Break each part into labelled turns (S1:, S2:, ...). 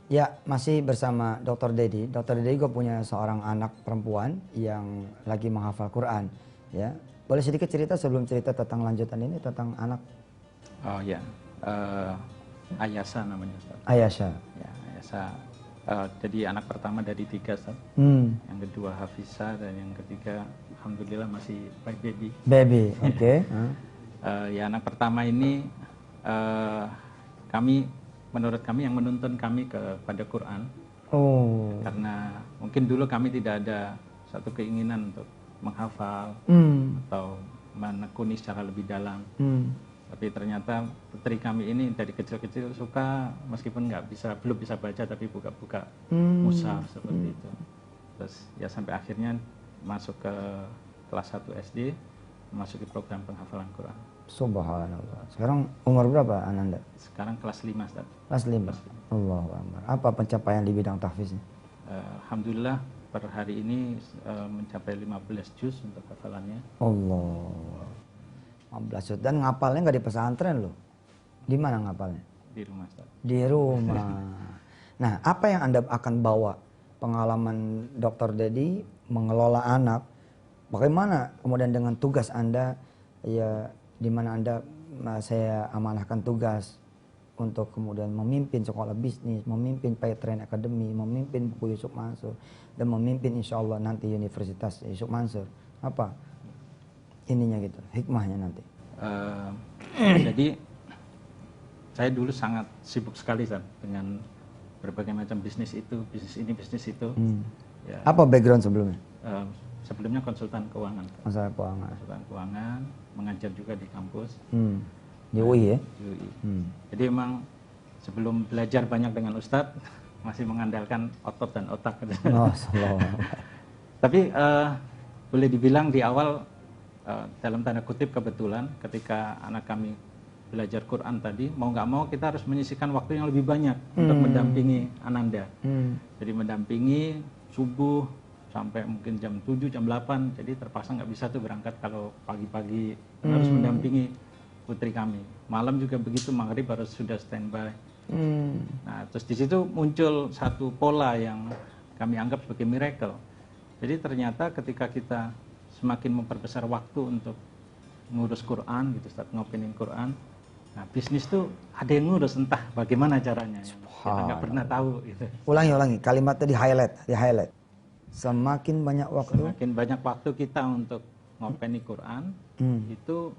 S1: Ya, masih bersama Dr. Dedi. Dr. Dedi gue punya seorang anak perempuan yang lagi menghafal Quran. Ya, boleh sedikit cerita sebelum cerita tentang lanjutan ini tentang anak
S2: Oh ya, Ayasa namanya Ustaz.
S1: Ayasha.
S2: Ya, Ayasa. Jadi anak pertama dari 3 Ustaz. Yang kedua Hafiza dan yang ketiga alhamdulillah masih baby.
S1: Baby, oke.
S2: Ya anak pertama ini menurut kami yang menuntun kami kepada Quran.
S1: Oh.
S2: Karena mungkin dulu kami tidak ada satu keinginan untuk menghafal atau menekuni secara lebih dalam. Tapi ternyata putri kami ini dari kecil-kecil suka, meskipun belum bisa baca, tapi buka-buka mushaf seperti itu. Terus ya sampai akhirnya masuk ke kelas 1 SD, memasuki program penghafalan Quran.
S1: Subhanallah. Sekarang umur berapa Ananda?
S2: Sekarang kelas 5 Ustaz.
S1: Kelas 5. Allahu Akbar. Apa pencapaian di bidang tahfiznya?
S2: Alhamdulillah per hari ini mencapai 15 juz untuk hafalannya.
S1: Allah. 15 juz. Dan ngapalnya nggak di pesantren loh. Di mana ngapalnya?
S2: Di rumah Ustaz.
S1: Di rumah. Nah, apa yang Anda akan bawa? Pengalaman Dr. Dedi mengelola anak. Bagaimana kemudian dengan tugas Anda, ya di mana Anda, saya amanahkan tugas untuk kemudian memimpin sekolah bisnis, memimpin Paytrain Academy, memimpin buku Yusuf Mansur, dan memimpin insya Allah nanti Universitas Yusuf Mansur. Apa ininya gitu, hikmahnya nanti?
S2: Jadi saya dulu sangat sibuk sekali San, dengan berbagai macam bisnis itu, bisnis ini, bisnis itu. Ya,
S1: apa background sebelumnya?
S2: Sebelumnya konsultan keuangan.
S1: Konsultan keuangan.
S2: Konsultan keuangan, mengajar juga di kampus.
S1: Di UI ya?
S2: Di UI. Jadi emang sebelum belajar banyak dengan Ustadz, masih mengandalkan otot dan otak.
S1: Oh,
S2: Tapi boleh dibilang di awal, dalam tanda kutip kebetulan, ketika anak kami belajar Quran tadi, mau nggak mau kita harus menyisihkan waktu yang lebih banyak untuk mendampingi Ananda. Jadi mendampingi subuh, sampai mungkin jam 7, jam 8, jadi terpaksa nggak bisa tuh berangkat kalau pagi-pagi, harus mendampingi putri kami. Malam juga begitu, maghrib harus sudah standby. Nah, terus di situ muncul satu pola yang kami anggap sebagai miracle. Jadi ternyata ketika kita semakin memperbesar waktu untuk ngurus Quran, gitu, start ngopenin Quran, nah bisnis tuh ada yang ngurus, entah bagaimana caranya. Kita nggak pernah tahu. Gitu.
S1: Ulangi, kalimatnya di highlight. Semakin banyak waktu
S2: kita untuk ngopeni Quran, itu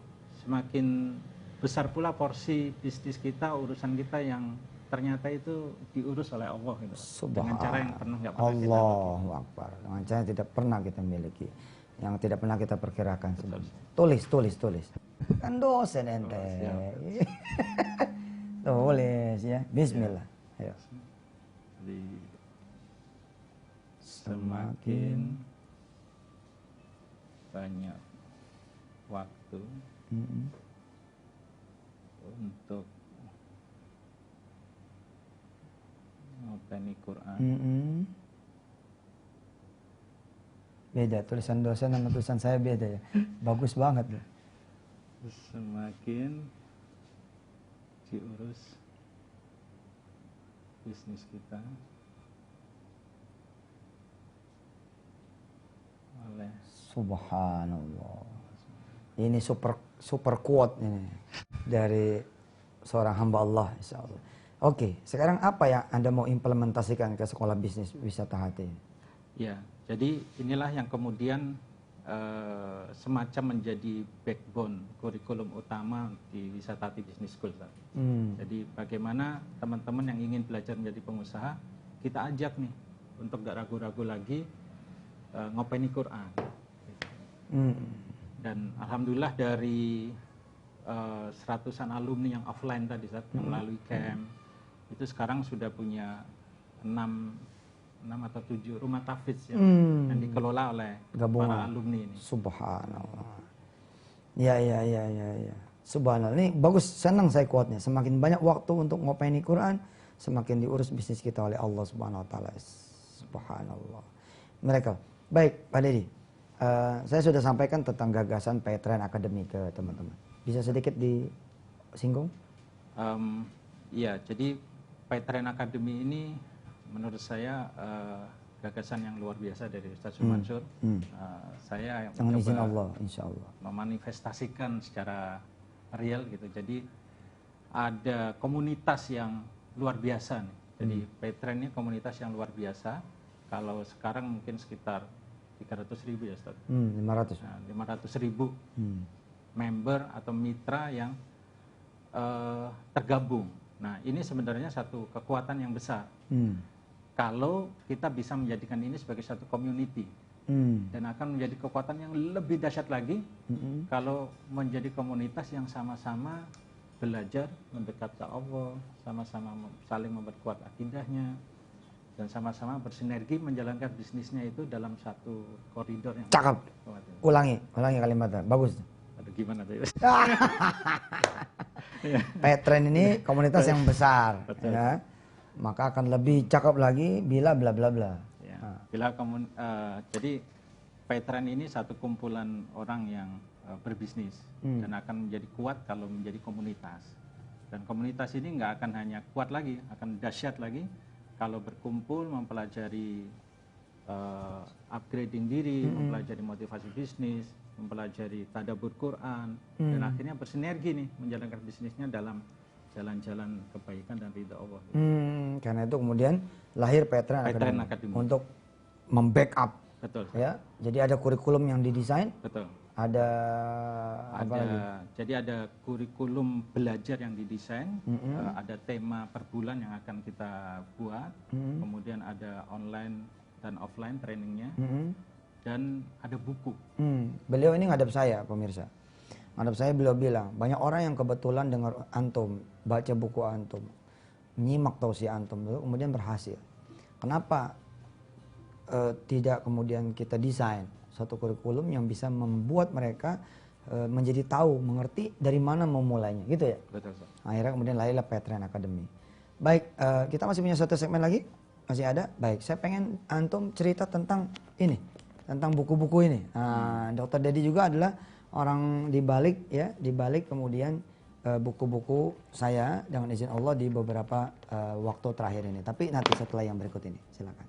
S2: semakin besar pula porsi bisnis kita, urusan kita yang ternyata itu diurus oleh Allah gitu. Dengan cara yang nggak pernah kita
S1: Allahu Akbar. Dengan cara yang tidak pernah kita miliki, yang tidak pernah kita perkirakan. Tulis. Kan dosen ente. Tulis ya. Bismillah. Ayo.
S2: Semakin banyak waktu untuk ngopeni Quran.
S1: Beda tulisan dosen sama tulisan saya beda ya. Bagus banget.
S2: Semakin diurus bisnis kita oleh
S1: Subhanallah. Ini super quote ini dari seorang hamba Allah, insyaallah. Oke, sekarang apa yang Anda mau implementasikan ke sekolah bisnis wisata hati?
S2: Ya, jadi inilah yang kemudian semacam menjadi backbone kurikulum utama di Wisata Hati Business School. Jadi bagaimana teman-teman yang ingin belajar menjadi pengusaha, kita ajak nih untuk gak ragu-ragu lagi ngopeni Quran. Dan alhamdulillah dari seratusan alumni yang offline tadi yang melalui camp, itu sekarang sudah punya 6 atau 7 rumah tahfidz yang dikelola oleh para alumni ini.
S1: Subhanallah. Ya. Subhanallah. Ini bagus, senang saya quote-nya. Semakin banyak waktu untuk ngopeni Quran, semakin diurus bisnis kita oleh Allah Subhanahu wa taala. Subhanallah. Mereka. Baik, Pak Dedi. Saya sudah sampaikan tentang gagasan Paytrain Academy ke teman-teman. Bisa sedikit disinggung?
S2: Iya, jadi Paytrain Academy ini menurut saya gagasan yang luar biasa dari Ustaz Mansur. Saya
S1: Dengan izin
S2: mencoba
S1: Allah, insya Allah.
S2: memanifestasikan secara real gitu. Jadi ada komunitas yang luar biasa nih. Jadi Paytrend ini komunitas yang luar biasa. Kalau sekarang mungkin sekitar 300.000 ya Ustaz.
S1: 500.
S2: Nah, 500.000 member atau mitra yang tergabung. Nah, ini sebenarnya satu kekuatan yang besar. Kalau kita bisa menjadikan ini sebagai satu community, dan akan menjadi kekuatan yang lebih dahsyat lagi kalau menjadi komunitas yang sama-sama belajar mendekat ke Allah, sama-sama saling memperkuat akidahnya, dan sama-sama bersinergi menjalankan bisnisnya itu dalam satu koridor yang
S1: Cakep. Ulangi kalimatnya. Bagus.
S2: Aduh, gimana tuh?
S1: Paytrend ini komunitas yang besar,
S2: Betul.
S1: ya. Maka akan lebih cakep lagi bila bla bla bla.
S2: Ya, jadi Paytrend ini satu kumpulan orang yang berbisnis dan akan menjadi kuat kalau menjadi komunitas. Dan komunitas ini nggak akan hanya kuat lagi, akan dahsyat lagi kalau berkumpul mempelajari upgrading diri, mempelajari motivasi bisnis, mempelajari tadabbur Quran, dan akhirnya bersinergi nih menjalankan bisnisnya dalam jalan-jalan kebaikan dan ridha Allah.
S1: Karena itu kemudian lahir Paytrend Academy untuk membackup.
S2: Betul.
S1: Ya, jadi ada kurikulum yang didesain.
S2: Betul.
S1: Ada apa lagi?
S2: Jadi ada kurikulum belajar yang didesain, ada tema per bulan yang akan kita buat, kemudian ada online dan offline trainingnya, dan ada buku.
S1: Beliau ini ngadep saya, pemirsa. Ngadep saya, beliau bilang, banyak orang yang kebetulan dengar antum, baca buku antum, nyimak tausiah antum, kemudian berhasil. Kenapa tidak kemudian kita desain satu kurikulum yang bisa membuat mereka menjadi tahu, mengerti dari mana memulainya, gitu ya?
S2: Betul.
S1: Akhirnya kemudian lahirlah Paytrend Academy. Baik, kita masih punya satu segmen lagi, masih ada. Baik, saya pengen antum cerita tentang ini, tentang buku-buku ini. Dr. Dedi juga adalah orang dibalik kemudian buku-buku saya dengan izin Allah di beberapa waktu terakhir ini. Tapi nanti setelah yang berikut ini, silakan.